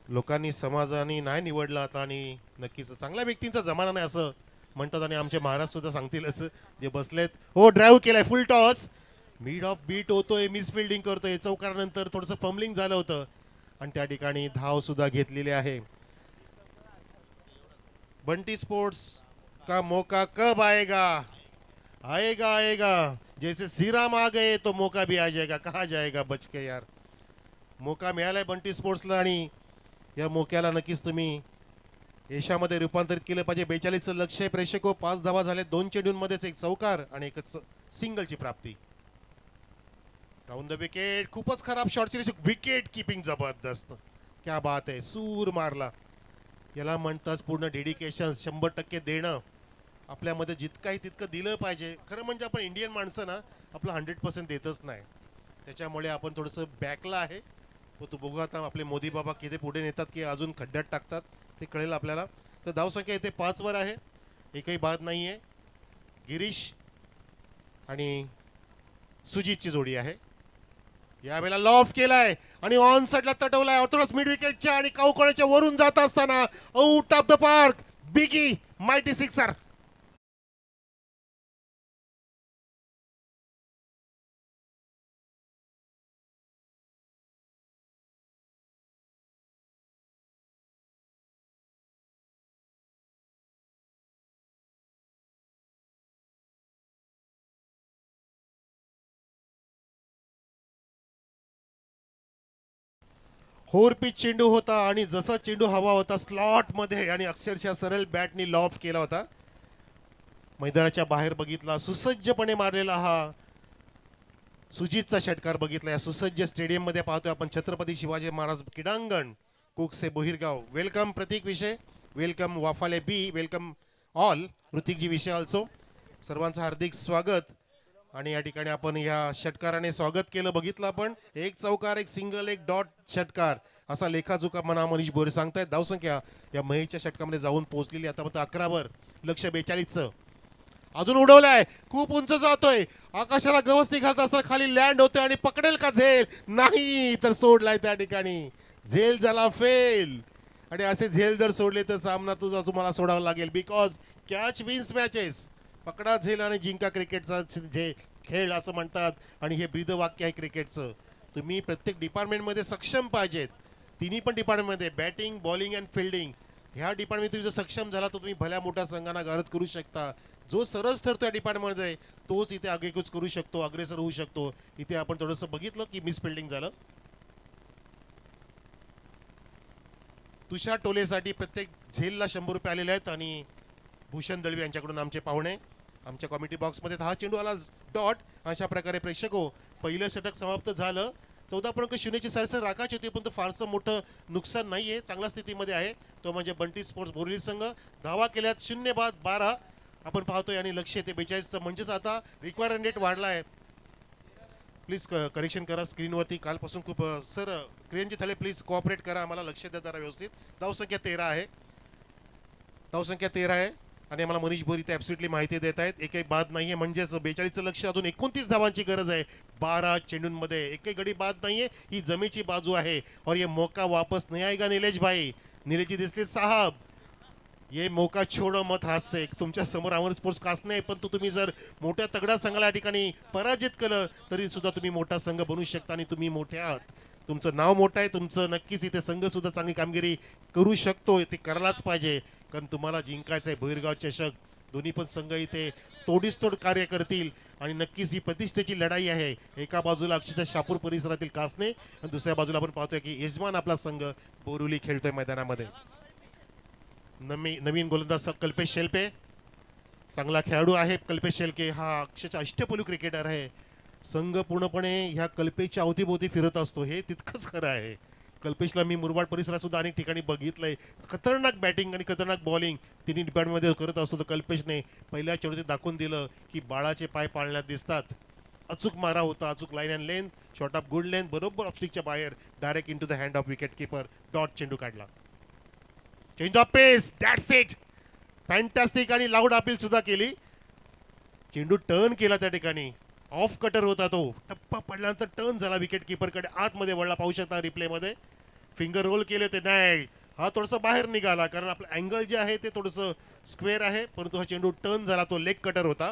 लोकांनी समाजाने नाही निवडला आता आणि नक्कीच चांगल्या व्यक्तींचा जमाना नाही असं म्हणतात आणि आमचे महाराज सुद्धा सांगतीलच जे बसलेत. हो, ड्राईव्ह केलाय full toss, mid off beat होतोय, मिस फिल्डिंग करतोय. चौकारानंतर थोडंसं फंबलिंग झालं होतं आणि त्या ठिकाणी धाव सुद्धा घेतलेली आहे. बंटी स्पोर्ट्स का मौका कब आएगा? आएगा आएगा, जैसे श्रीराम आ गए तो मौका भी आ जाएगा. कहा जाएगा बच के यार. मौका मिळालाय बंटी स्पोर्ट्सला आणि या मौक्याला नक्कीच तुम्ही यशामध्ये रूपांतरित केलं पाहिजे. 42चं लक्ष आहे प्रेक्षको. 5 धावा झाले, 2 चेंडूंमध्येच एक चौकार आणि एकच सिंगलची प्राप्ती. Round the wicket. खूपच खराब शॉटची विकेट किपिंग जबरदस्त. क्या बात आहे, सूर मारला. याला म्हणतात पूर्ण डेडिकेशन, 100% देणं. आपल्यामध्ये जितकं आहे तितकं दिलं पाहिजे. खरं म्हणजे आपण इंडियन माणसं ना आपलं 100% देतच नाही, त्याच्यामुळे आपण थोडंसं बॅकला आहे. तो बघू आता आपले मोदी बाबा किती पुढे नेतात की अजून खड्ड्यात टाकतात ते कळेल आपल्याला. तर धावसंख्या इथे 5 वर आहे, एकही बाद नाही आहे. गिरीश आणि सुजितची जोडी आहे. यावेळेला लॉफ्ट केलाय आणि ऑन साइडला तटवलाय. ऑर्थोडॉक्स मिड विकेटच्या आणि कावकळच्या वरून जात असताना out of the park. Biggie mighty sixer. होरपीच चेंडू होता आणि जसा चेंडू हवा होता स्लॉट मध्ये आणि अक्षरशः सरळ बॅटनी लॉफ्ट केला होता. मैदानाच्या बाहेर बघितला, सुसज्जपणे मारलेला हा सुजितचा षटकार बघितला. या सुसज्ज स्टेडियम मध्ये पाहतोय आपण छत्रपती शिवाजी महाराज क्रीडांगण, कुकसे बोहिरगाव. वेलकम प्रतीक विषय, वेलकम वाफाले बी, वेलकम ऑल ऋतिकजी विषय ऑल्सो. सर्वांचं हार्दिक स्वागत. आणि या ठिकाणी आपण या षटकाराने स्वागत केलं. बघितलं आपण, एक चौकार, एक सिंगल, एक डॉट षटकार असा लेखाजोखा मना मनीष बोरे सांगतायत. धावसंख्या या महेशच्या षटकामध्ये जाऊन पोहोचलेली आतापर्यंत 11 वर. लक्ष 42चं अजून उडवलाय, खूप उंच जातोय, आकाशाला गवसणी घालत असताना खाली लँड होतोय आणि पकडेल का झेल? नाही, तर सोडलाय त्या ठिकाणी. झेल झाला फेल. आणि असे झेल जर सोडले तर सामना तुझा तुम्हाला सोडावा लागेल. Because catch wins matches. पकडा झेल आणि जिंका क्रिकेटचा जे खेळ असं म्हणतात. आणि हे ब्रीद वाक्य आहे क्रिकेटचं. तुम्ही प्रत्येक डिपार्टमेंटमध्ये सक्षम पाहिजेत. तिन्ही पण डिपार्टमेंटमध्ये बॅटिंग, बॉलिंग अँड फिल्डिंग ह्या डिपार्टमेंट तुम्ही जर सक्षम झाला तर तुम्ही भल्या मोठ्या संघांना गारद करू शकता. जो सरस ठरतो या डिपार्टमेंटमध्ये तोच इथे आगेकूच करू शकतो, अग्रेसर होऊ शकतो. इथे आपण थोडंसं बघितलं की मिस फिल्डिंग झालं. तुषार टोलेसाठी प्रत्येक झेलला 100 रुपये आलेले आहेत. आणि भूषण दळवी यांच्याकडून आमचे पाहुणे आमच्या कॉमेडी बॉक्समध्ये 10 चेंडू आला डॉट. अशा प्रकारे प्रेक्षक हो, पहिलं षटक समाप्त झालं. 14.0ची सरासरी राखायची होती, पण फारसं मोठं नुकसान नाही आहे. चांगल्या स्थितीमध्ये आहे तो म्हणजे बंटी स्पोर्ट्स बोरिवली संघ. धावा केल्यात 0 बाद 12 आपण पाहतोय. आणि लक्ष येते 42. म्हणजेच आता रिक्वायर्ड रेट वाढला आहे. प्लीज करेक्शन करा स्क्रीनवरती. कालपासून खूप सर क्रेनचे थळे प्लीज कोऑपरेट करा, आम्हाला लक्ष द्या जरा व्यवस्थित. धावसंख्या 13 आहे. धावसंख्या 13 आहे. आणि आम्हाला मनीष बोरी ते ॲब्सोल्युटली माहिती देत आहेत. एकही बाद नाहीये. म्हणजेच 42चं लक्ष. अजून 29 धावांची गरज आहे 12 चेंडूंमध्ये. एकही गडी बाद नाहीये. ही जमेची बाजू आहे. और ये मौका वापस नहीं आएगा नीलेश भाई. नीलेश जी दिसले साहब, ये मौका छोडो मत हात से. तुमच्या समोर अमर स्पोर्ट्स कास नाही, पण तुम्ही जर मोठ्या तगड्या संघाला या ठिकाणी पराजित केलं तरी सुद्धा तुम्ही मोठा संघ बनू शकता. आणि तुम्ही मोठे आहात, तुमचं नाव मोठं आहे. तुमचं नक्कीच इथे संघ सुद्धा चांगली कामगिरी करू शकतो. ते करायलाच पाहिजे, कारण तुम्हाला जिंकायचं आहे भैरगाव चषक. दोन्ही पण संघ इथे तोडीसतोड कार्य करतील. आणि नक्कीच ही प्रतिष्ठेची लढाई आहे. एका बाजूला अक्षरशः शापूर परिसरातील कासने आणि दुसऱ्या बाजूला आपण पाहतोय की यजमान आपला संघ बोरिवली खेळतोय मैदानामध्ये. नवीन गोलंदाज कल्पेश शेलके चांगला खेळाडू आहे. कल्पेश शेलके हा अक्षरशः अष्टपैलू क्रिकेटर आहे. संघ पूर्णपणे ह्या कल्पेशच्या अवतीभोवती फिरत असतो, हे तितकंच खरं आहे. कल्पेशला मी मुरबाड परिसरात सुद्धा अनेक ठिकाणी बघितलंय. खतरनाक बॅटिंग आणि खतरनाक बॉलिंग तिन्ही डिपार्टमेंटमध्ये करत असतो. तर कल्पेशने पहिल्या चेंडूत दाखवून दिलं की बाळाचे पाय पाळण्यात दिसतात. अचूक मारा होता, अचूक line and length, short of good length, बरोबर ऑफस्टिकच्या बाहेर direct into the hand of wicket keeper. Dot चेंडू काढला. Change of pace, that's it. Fantastic. आणि लाऊड अपील सुद्धा केली. चेंडू टर्न केला त्या ठिकाणी. ऑफ कटर होता तो. टप्पा पडल्यानंतर टर्न झाला विकेट कीपरकडे, आतमध्ये वळला. पाहू शकता रिप्लेमध्ये. फिंगर रोल केले होते, नाही हा थोडंसं बाहेर निघाला, कारण आपलं अँगल जे आहे ते थोडंसं स्क्वेअर आहे. परंतु हा चेंडू टर्न झाला, तो लेग कटर होता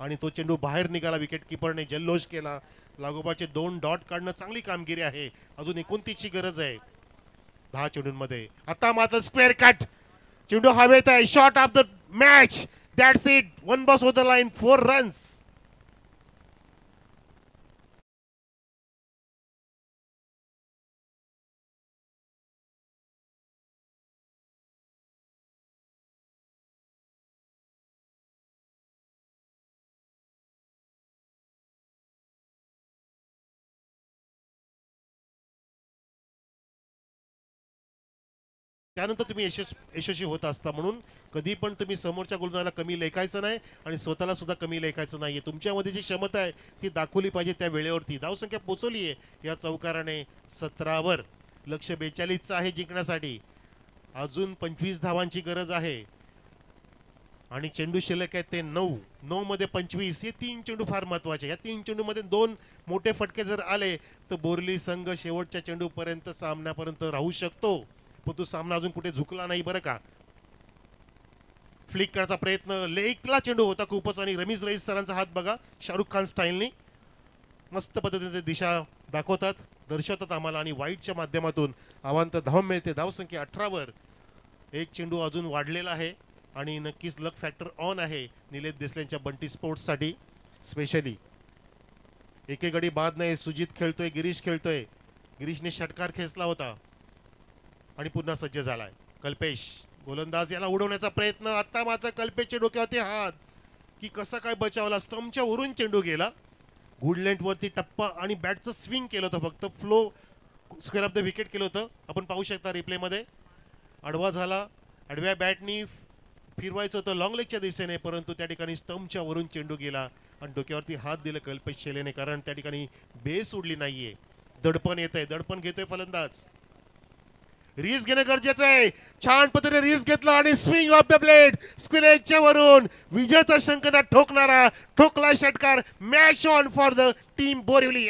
आणि तो चेंडू बाहेर निघाला. विकेट कीपरने जल्लोष केला. लागोपाठचे 2 डॉट काढणं चांगली कामगिरी आहे. अजून 29ची गरज आहे 10 चेंडूंमध्ये. आता मात्र स्क्वेअर कट. चेंडू हवेत आहे. Shot of the match. That's it. 1 boss of the line, 4 runs. त्यानंतर तुम्ही यशस्वी होत असता. म्हणून कधी पण तुम्ही समोरच्या गोलंदाजाला कमी लेखायचं नाही आणि स्वतःला सुद्धा कमी लेखायचं नाहीये. तुमच्यामध्ये जी क्षमता आहे ती दाखवली पाहिजे त्या वेळेवरती. धावसंख्या पोचवली आहे या चौकाराने 17 वर. लक्ष 42चं आहे जिंकण्यासाठी. अजून 25 धावांची गरज आहे. आणि चेंडू शिल्लक आहे ते 9 मध्ये 25. हे 3 चेंडू फार महत्वाचे. या 3 चेंडूमध्ये 2 मोठे फटके जर आले तर बोरिवली संघ शेवटच्या चेंडूपर्यंत सामन्यापर्यंत राहू शकतो. पण तो सामना अजून कुठे झुकला नाही बरं का. फ्लिक करण्याचा प्रयत्न, लेगला चेंडू होता खूपच. आणि रमीज रईस सरांचा हात बघा, शाहरुख खान स्टाईलनी मस्त पद्धतीने दिशा दाखवतात, दर्शवतात आम्हाला. आणि वाईटच्या माध्यमातून अवांतर धाव मिळते. धावसंख्या 18 वर. एक चेंडू अजून वाढलेला आहे आणि नक्कीच लक फॅक्टर ऑन आहे निलेश देसलेंच्या बंटी स्पोर्ट्ससाठी स्पेशली. एके गडी बाद नाही. सुजित खेळतोय, गिरीश खेळतोय. गिरीशने षटकार खेचला होता आणि पुन्हा सज्ज झालाय. कल्पेश गोलंदाज, याला उडवण्याचा प्रयत्न. आता मात्र कल्पेशच्या डोक्यावरती हात की कसा काय बचावला. स्टंपच्या वरून चेंडू गेला. गुड लेंथ वरती टप्पा आणि बॅटचं स्विंग केलं होतं, फक्त flow square of the wicket केलं होतं. आपण पाहू शकता रिप्लेमध्ये. आडवा झाला. आडव्या बॅटनी फिरवायचं होतं लॉंग लेगच्या दिशेने, परंतु त्या ठिकाणी स्टंपच्या वरून चेंडू गेला आणि डोक्यावरती हात दिला कल्पेश शेलेने, कारण त्या ठिकाणी बेस उडली नाहीये. दडपण येत आहे, दडपण घेतोय फलंदाज. रिस्क घेणं गरजेचं आहे. छान पद्धतीने रिस्क घेतला आणि स्विंग ऑफ द ब्लेड स्क्विनेजच्या वरून विजेता शंकरला ठोकणारा ठोकला षटकार. Match on for the team Borivali.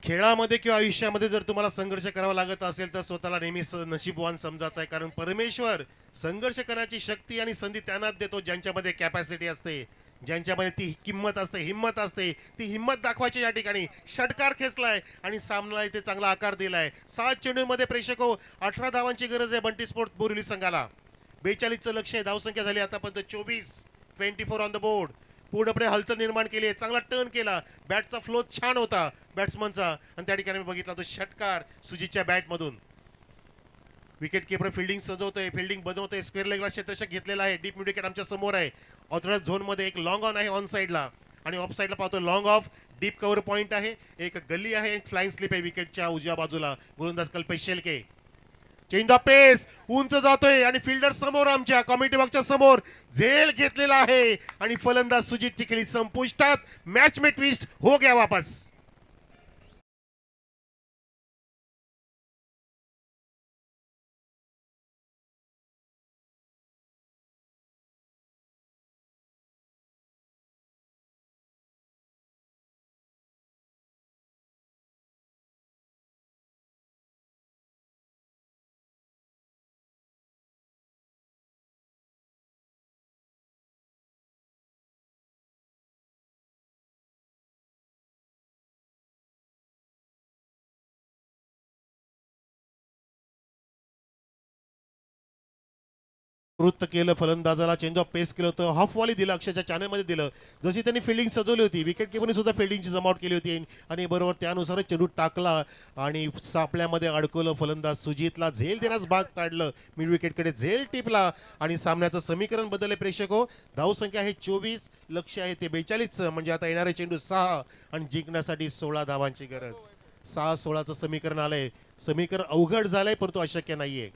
खेळामध्ये किंवा आयुष्यामध्ये जर तुम्हाला संघर्ष करावा लागत असेल तर स्वतःला नेहमीच नशीबवान समजायचं आहे, कारण परमेश्वर संघर्ष करण्याची शक्ती आणि संधी त्यांनाच देतो ज्यांच्यामध्ये कॅपॅसिटी असते, ज्यांच्यामध्ये ती किंमत असते, हिंमत असते. ती हिंमत दाखवायची या ठिकाणी षटकार खेचलाय आणि सामन्याला इथे चांगला आकार दिलाय. 7 चेंडूमध्ये प्रेक्षक 18 धावांची गरज आहे बंटी स्पोर्ट बोरिवली संघाला. 42चं लक्ष आहे. धावसंख्या झाली आतापर्यंत 24 ऑन द बोर्ड. पूर्णपणे हलचल निर्माण केली आहे, चांगला टर्न केला, बॅटचा फ्लो छान होता बॅट्समनचा आणि त्या ठिकाणी बघितला तो षटकार सुजितच्या बॅटमधून. विकेट किपर फिल्डिंग सजवतोय, फिल्डिंग बनवतोय, स्क्वेअर लेगला क्षेत्ररक्षक घेतलेला आहे. डीप मिड विकेट आमच्या समोर आहे. ऑथराइज झोनमध्ये एक लॉंग ऑन आहे ऑन साईडला आणि ऑफ साईडला पाहतो long of. Deep cover point आहे, एक गल्ली आहे, फ्लाइंग स्लिप आहे विकेटच्या उजव्या बाजूला. गोलंदाज कल्पेश शेलके. चेंज ऑफ पेस, उंच जातोय आणि फिल्डर समोर आमच्या कॉमेडी बॉक्सच्या समोर झेल घेतलेला आहे आणि फलंदाज सुजित खेळी संपुष्टात. मॅच में ट्विस्ट हो गया वापस. वृत्त केलं फलंदाजाला, चेंज ऑफ पेस केलं होतं, हाफ वॉली दिलं, अक्षरच्या चॅनलमध्ये दिलं. जशी त्यांनी फिल्डिंग सजवली होती, विकेट किपरने सुद्धा फिल्डिंगची जमावट केली होती आणि बरोबर त्यानुसारच चेंडू टाकला आणि सापळ्यामध्ये अडकवलं फलंदाज सुजितला. झेल देण्यास भाग पाडलं, मिड विकेटकडे झेल टिपला आणि सामन्याचं समीकरण बदलले प्रेक्षक हो. धावसंख्या आहे 24, लक्ष आहे ते 42, म्हणजे आता येणारे चेंडू 6 आणि जिंकण्यासाठी 16 धावांची गरज. 6-16चं समीकरण आलंय. समीकरण अवघड झालंय परंतु अशक्य नाहीये.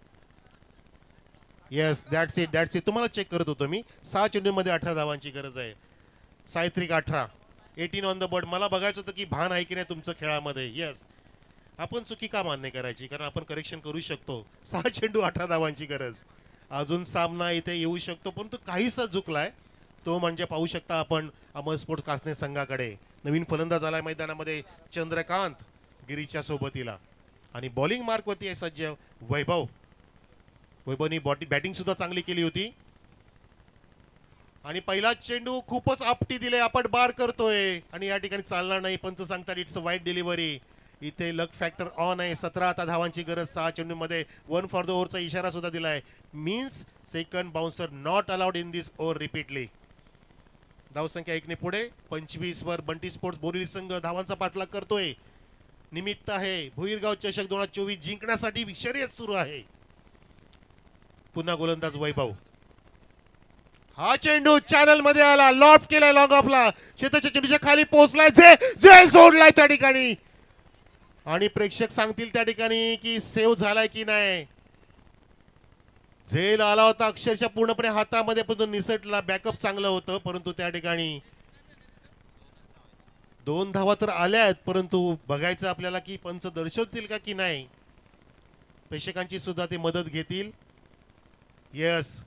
Yes, that's it. तुम्हाला चेक करत होतो मी. 6 चेंडूमध्ये 18 धावांची गरज आहे. सायत्रिक 18, 18 ऑन द बोर्ड. मला बघायचं होतं की भान आहे की नाही तुमचं खेळामध्ये. येस, आपण चुकी का मान्य करायची, कारण आपण करेक्शन करू शकतो. 6 चेंडू 18 धावांची गरज. अजून सामना इथे येऊ शकतो, परंतु काहीसा चुकलाय तो म्हणजे पाहू शकता आपण अमर स्पोर्ट्स कासने संघाकडे. नवीन फलंदाज आलाय मैदानामध्ये चंद्रकांत गिरीच्या सोबतीला आणि बॉलिंग मार्कवरती आहे सज्ज वैभव. वैभवनी बॅटिंग सुद्धा चांगली केली होती आणि पहिला चेंडू खूपच आपटी दिले, आपट बार करतोय आणि या ठिकाणी चालणार नाही. पंच सांगतात इट्स अ वाईट डिलिव्हरी. इथे लक फॅक्टर ऑन आहे. 17 आता धावांची गरज 6 चेंडूमध्ये. 1 फॉर द ओव्हरचा इशारा सुद्धा दिलाय. Means second bouncer not allowed in this over repeatedly. धावसंख्या 1 ने पुढे. 25 वर बंटी स्पोर्ट्स बोरिवली संघ धावांचा पाठलाग करतोय. निमित्त आहे भुईरगाव चषक 2024 जिंकण्यासाठी शर्यत सुरू आहे. पुन्हा गोलंदाज वैभव. हा चेंडू चॅनल मध्ये आला, लॉफ्ट केलाय लॉंग ऑफला, शेताच्या चेंडूच्या खाली पोहोचलाय, झेल सोडलाय त्या ठिकाणी आणि प्रेक्षक सांगतील त्या ठिकाणी की सेव्ह झालाय की नाही. झेल आला होता अक्षरशः पूर्णपणे हातामध्ये, पण तो निसटला. बॅकअप चांगलं होतं परंतु त्या ठिकाणी 2 धावा तर आल्या आहेत, परंतु बघायचं आपल्याला की पंच दर्शवतील का की नाही. प्रेक्षकांची सुद्धा ते मदत घेतील. येस,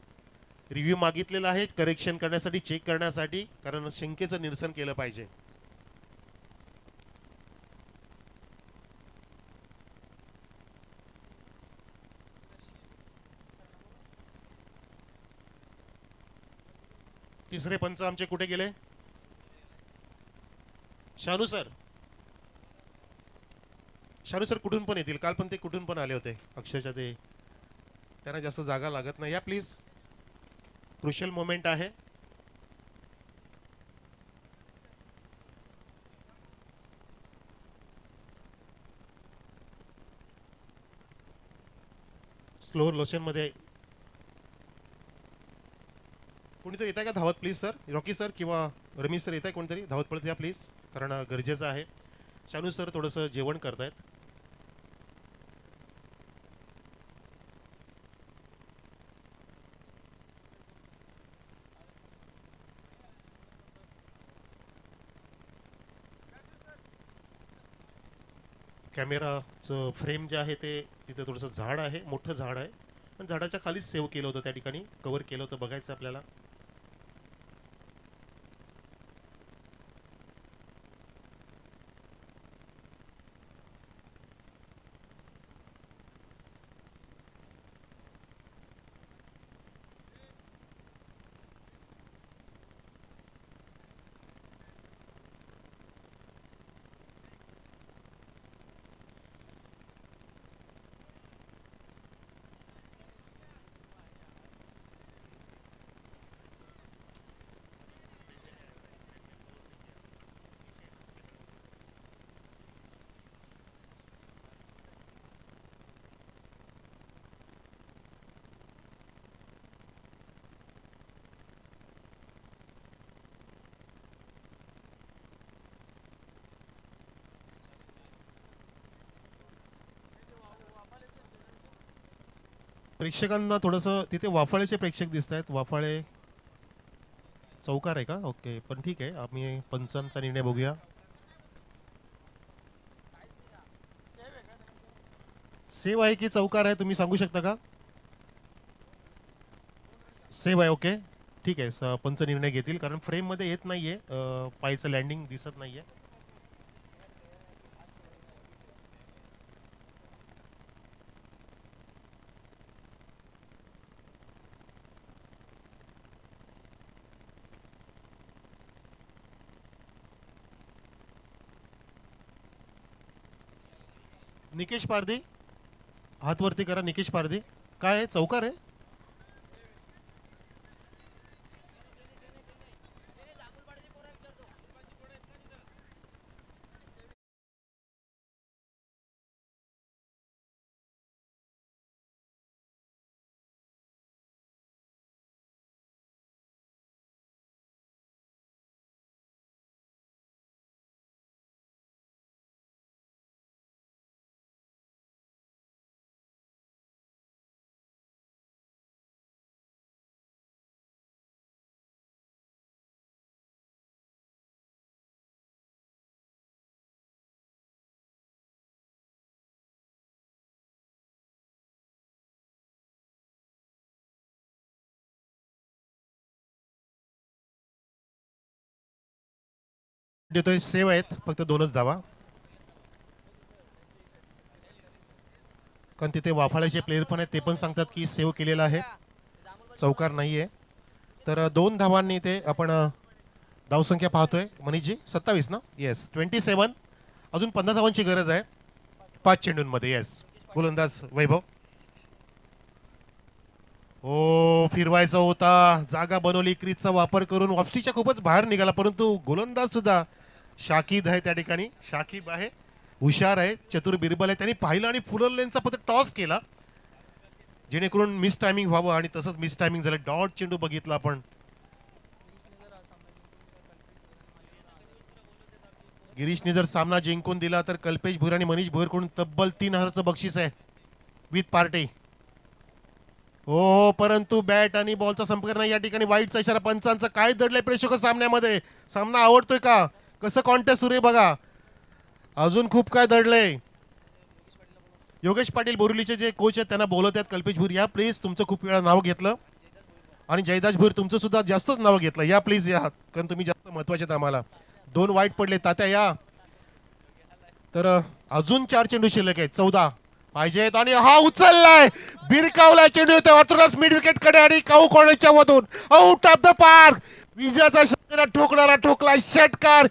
रिव्ह्यू मागितलेला आहे करेक्शन करण्यासाठी, चेक करण्यासाठी, कारण शंकेचं निरसन केलं पाहिजे. तिसरे पंच आमचे कुठे गेले? शानू सर कुठून पण येतील. काल पण ते कुठून पण आले होते. अक्षरशः ते त्यांना जास्त जागा लागत नाही. या प्लीज, क्रुशियल मोमेंट आहे. स्लो लोशन मध्ये कोणीतरी येत आहे का धावत प्लीज सर, रॉकी सर किंवा रमेश सर येत आहे कोणतरी धावत पळत या प्लीज, कारण गरजेचं आहे. शानू सर थोडंसं जेवण करतायत. कॅमेराचं फ्रेम जे आहे ते तिथे थोडंसं झाड आहे, मोठं झाड आहे, पण झाडाच्या खालीच सेव्ह केलं होतं, त्या ठिकाणी कव्हर केलं होतं, बघायचं आपल्याला. प्रेक्षकांना थोडंसं तिथे वाफाळेचे प्रेक्षक दिसत आहेत. वाफाळे चौकार आहे का? ओके, पण ठीक आहे, आम्ही पंचांचा निर्णय बघूया. सेव आहे की चौकार आहे, तुम्ही सांगू शकता का? सेव आहे, ओके ठीक आहे. पंच निर्णय घेतील, कारण फ्रेम मध्ये येत नाहीये, पायचं लँडिंग दिसत नाहीये. निकेश पारधी हात वरती करा. निकेश पारधी काय आहे, चौकार आहे? देतोय, सेव आहेत, फक्त 2च धावा, कारण तिथे वाफाळ्याचे प्लेयर पण आहेत, ते पण सांगतात की सेव्ह केलेला आहे, चौकार नाहीये. तर 2 धावांनी ते आपण धावसंख्या पाहतोय. मनीषजी 27 ना? येस, 27. अजून 15 धावांची गरज आहे 5 चेंडूंमध्ये. येस, गोलंदाज वैभव. हो, फिरवायचा होता, जागा बनवली, क्रीजचा वापर करून ऑफस्टिकच्या खूपच बाहेर निघाला, परंतु गोलंदाज सुद्धा शाकिद आहे त्या ठिकाणी. शाकिब आहे, हुशार आहे, चतुर बिरबल आहे. त्यांनी पाहिलं आणि फुलर लेनचा पत्र टॉस केला, जेणेकरून मिस टायमिंग व्हावं, आणि तसंच मिस टायमिंग झालं. डॉट चेंडू बघितला आपण. गिरीशने जर सामना जिंकून दिला तर कल्पेश भोईर आणि मनीष भोईरकडून तब्बल 3000चं बक्षीस आहे विथ पार्टी. हो, परंतु बॅट आणि बॉलचा संपर्क नाही. या ठिकाणी वाईटचा इशारा. पंचांचं काय दडलंय प्रेक्षक सामन्यामध्ये? सामना आवडतोय का? कसं कॉन्टेस्ट सुरू आहे बघा. अजून खूप काय दडलंय. योगेश पाटील बोरिवलीचे जे कोच आहेत त्यांना बोलत आहेत. कल्पेश भोईर या प्लीज, तुमचं खूप वेळा नाव घेतलं, आणि जयदास भोईर तुमचं सुद्धा जास्तच नाव घेतलं. या प्लीज या, कारण तुम्ही जास्त महत्वाचे आहेत आम्हाला. 2 वाईट पडले तात्या या. तर अजून 4 चेंडू शिल्लक आहेत, 14 पाहिजेत, आणि हा उचललाय, बिरकावला चेंडू येतो ऑर्थोडॉक्स मिड विकेट कडे, आणि काऊ कॉर्नरच्या मधून आउट ऑफ द पार्क. विजयाचा शक्यता ठोकणारा ठोकला षटकार.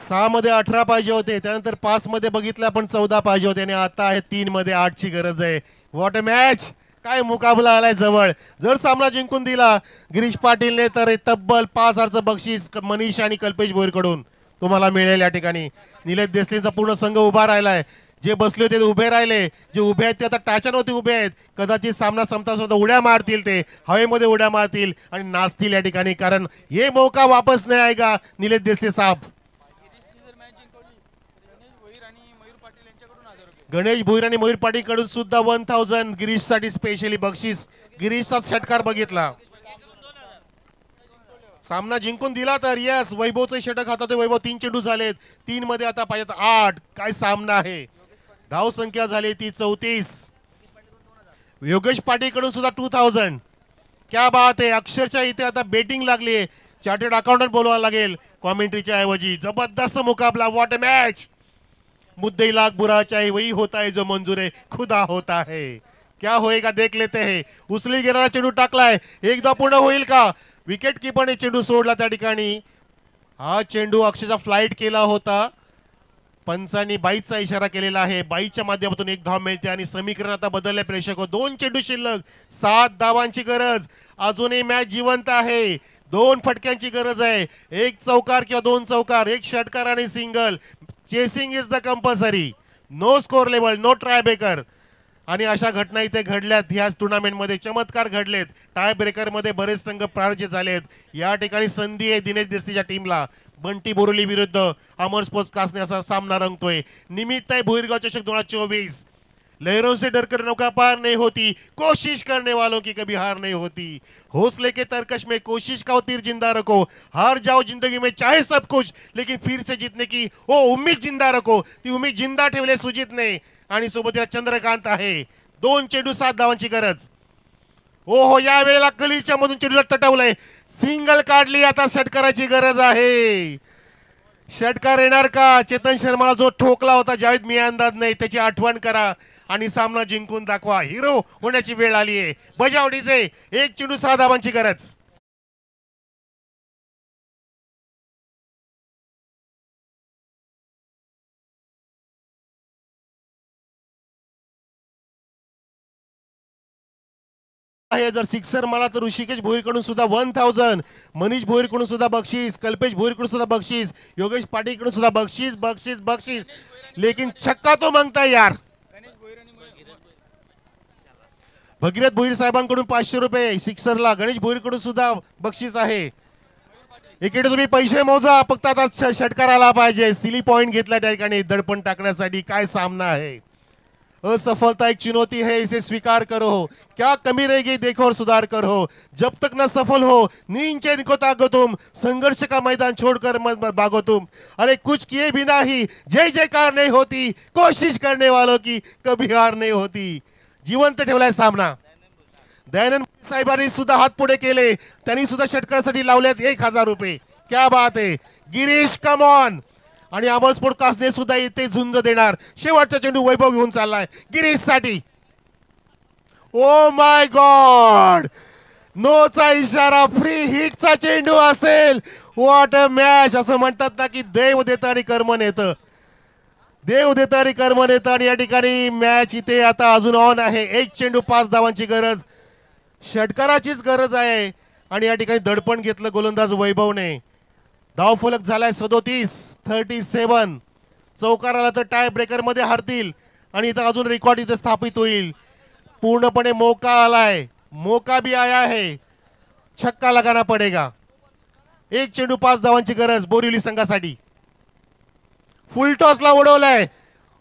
6 मध्ये 18 पाहिजे होते, त्यानंतर 5 मध्ये बघितलं आपण 14 पाहिजे होते आणि आता आहे 3 मध्ये 8 ची गरज आहे. व्हॉट अ मॅच, काय मुकाबला आलाय जवळ. जर सामना जिंकून दिला गिरीश पाटीलने तर हे तब्बल 5,000चं बक्षीस मनीष आणि कल्पेश भोईरकडून तुम्हाला मिळेल. या ठिकाणी निलेश देसलेचा पूर्ण संघ उभा राहिलाय. जे बसले होते ते उभे राहिले, जे उभे आहेत ते आता टाच्यावरती उभे आहेत. कदाचित सामना संपता संपता उड्या मारतील, ते हवेमध्ये उड्या मारतील आणि नाचतील या ठिकाणी, कारण हे मौका वापस नाही आएगा. निलेश देसले साहेब, गणेश भोईर आणि मयूर पाटील कडून सुद्धा 1000 गिरीश साठी स्पेशली बक्षीस. गिरीशचा षटकार बघितला, सामना जिंकून दिला तर यस. वैभवचे षटक हातात, वैभव 3 चेंडू झालेत, 3 मध्ये आता पाहिजे 8. काय सामना आहे. धाव संख्या झाली ती 34. योगेश पाटील कडून सुद्धा 2000. क्या बात आहे. अक्षरशः इथे आता बेटिंग लागली आहे. चार्टर्ड अकाउंटंट बोलवायला लागेल कॉमेंट्रीच्या ऐवजी. जबरदस्त मुकाबला, व्हॉट अ मॅच. मुद्दे लाख बुरा चाहे वही होता है जो मंजूर है खुदा होता है. क्या होएगा देख लेते हैं. उचली घेणारा चेंडू टाकलाय, एकदा पूर्ण होईल का. विकेट किपरने चेंडू सोडला त्या ठिकाणी. हा चेंडू अक्षरशः फ्लाईट केला होता. पंचांनी बाईचा इशारा केलेला आहे. बाईच्या माध्यमातून 1 धाव मिळते आणि समीकरण आता बदलले प्रेक्षक. 2 चेंडू शिल्लक, 7 धावांची गरज. अजूनही मॅच जिवंत आहे. 2 फटक्यांची गरज आहे. 1 चौकार किंवा 2 चौकार, 1 षटकार आणि single. Chasing is the compulsory. No score level, no tie breaker. आणि अशा घटना इथे घडल्यात ह्याच टुर्नामेंटमध्ये. चमत्कार घडलेत. टाय ब्रेकरमध्ये बरेच संघ पराजित झालेत. या ठिकाणी संधी आहे दिनेश देसलीच्या टीमला. बंटी बोरोली विरुद्ध अमर स्पोर्ट्स कासने असा सामना रंगतोय. निमित्त आहे भुईरगाव चषक 2024. लहरों से डरकर नौका पार नहीं होती, कोशिश करने वालों की कभी हार नहीं होती. हौसले के तरकश में कोशिश का तीर जिंदा रखो. हार जाओ जिंदगी में चाहे सब कुछ, लेकिन फिर से जीतने की वो उम्मीद जिंदा रखो. ती उम्मीद जिंदा ठेवले सुजितने. आणि सोबत या चंद्रकांत आहे. 2 चेंडू 7 धावांची गरज. हो या वेळेला कलीच्या मधून चेंडूला तटवलंय. सिंगल काढली, आता षटकाराची गरज आहे. षटकार येणार का. चेतन शर्माला जो ठोकला होता जावेद मियांदाद नाही, त्याची आठवण करा आणि सामना जिंकून दाखवा. हिरो होण्याची वेळ आली आहे. बजाव डीजे. 1 चेंडू 6 धावांची गरज. आहे जर सिक्सर मला तर ऋषिकेश भोईरकडून सुद्धा 1000, मनीष भोईरकडून सुद्धा बक्षीस, कल्पेश भोईरकडून सुद्धा बक्षीस, योगेश पाटीलकडून सुद्धा बक्षीस बक्षीस बक्षीस. लेकिन छक्का तो मांगता यार. भगीरथ भोईर साहेबांकडून 500 रुपये सिक्सरला. गणेश भोईरकडून सुद्धा बक्षीस आहे. इकडे तुम्ही पैसे मोजा, फक्त आता षटकार आला पाहिजे. सिली पॉइंट घेतला त्या ठिकाणी दडपण टाकण्यासाठी. काय सामना आहे. असफलता एक चुनौती है, इसे स्वीकार करो. क्या कमी रहेगी देखो और सुधार करो. जब तक न सफल हो नींद चैन को ताको तुम. संघर्ष का मैदान छोड़कर मत भागो तुम. अरे कुछ किए बिना ही जय जयकार नहीं होती. कोशिश करने वालों की कभी हार नहीं होती. जिवंत ठेवलाय सामना. दयानंद साहेबांनी सुद्धा हात पुढे केले. त्यांनी सुद्धा षटकारासाठी लावल्यात 1000 रुपये. क्या बात आहे. गिरीश कमॉन. आणि अमर स्पोर्ट कासने सुद्धा इथे झुंज देणार. शेवटचा चेंडू वैभव घेऊन चाललाय गिरीश साठी. Oh my God. नोचा इशारा. फ्री हिटचा चेंडू असेल. What a match. असं म्हणतात ना की देव देतं आणि कर्म नेतं. देव देतं आणि कर्म नेतं. आणि या ठिकाणी मॅच इथे आता अजून ऑन आहे. 1 चेंडू 5 धावांची गरज. षटकाराचीच गरज आहे. आणि या ठिकाणी दडपण घेतलं गोलंदाज वैभवने. धाव फलक झालाय 37. चौकार आला तर टाय ब्रेकर मध्ये हरतील आणि इथं अजून रेकॉर्ड इथे स्थापित होईल. पूर्णपणे मौका आलाय. मौका भी आया है. छक्का लगाना पडेगा. 1 चेंडू 5 धावांची गरज बोरिवली संघासाठी. फुलटॉसला उडवलाय.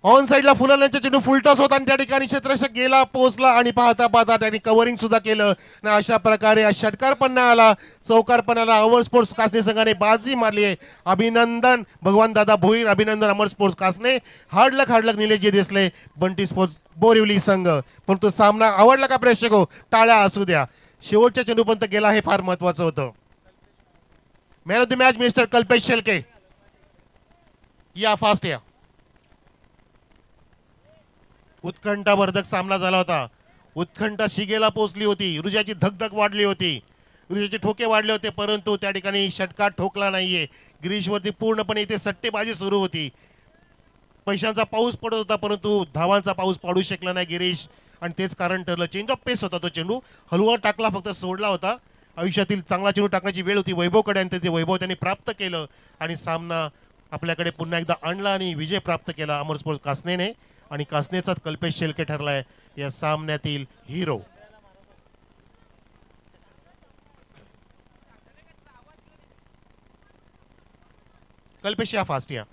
ऑन साइडला फुलरल्यांचा चेंडू फुलटॉस होता आणि त्या ठिकाणी क्षेत्ररक्षक गेला, पोहोचला आणि पाहता पाहता त्यांनी कव्हरिंग सुद्धा केलं. आणि अशा प्रकारे षटकार पण नाही आला, चौकार पण आला. अमर स्पोर्ट्स कासने संघाने बाजी मारली आहे. अभिनंदन भगवान दादा भोईर, अभिनंदन अमर स्पोर्ट्स कासने. हार्डलक निलेशजी देसले, बंटी स्पोर्ट्स बोरिवली संघ. परंतु सामना आवडला का प्रेक्षक हो. टाळ्या असू द्या. शेवटच्या चेंडूपर्यंत गेला हे फार महत्वाचं होतं. Man of the match mister Kalpesh Shelke. या फास्ट या. उत्कंठावर्धक सामना झाला होता. उत्कंठा शिगेला पोहोचली होती. हृदयाची धगधग वाढली होती. गिरीशचे ठोके वाढले होते, परंतु त्या ठिकाणी षटकार ठोकला नाहीये. गिरीशवरती पूर्णपणे इथे सट्टेबाजी सुरू होती. पैशांचा पाऊस पडत होता, परंतु धावांचा पाऊस पाडू शकला नाही गिरीश, आणि तेच कारण ठरलं. चेंज ऑफ पेस होता तो चेंडू, हलवा टाकला, फक्त सोडला होता. आयुष्यातील चांगला चेंडू टाकण्याची वेळ होती वैभवकडे, आणि ते वैभव त्यांनी प्राप्त केलं आणि सामना आपल्याकडे पुन्हा एकदा आणला आणि विजय प्राप्त केला अमर स्पोर्ट्स कासनेने. आणि कासनेचाच कल्पेश शेळके ठरलाय या सामन्यातील हिरो. कल्पेश या फास्ट या.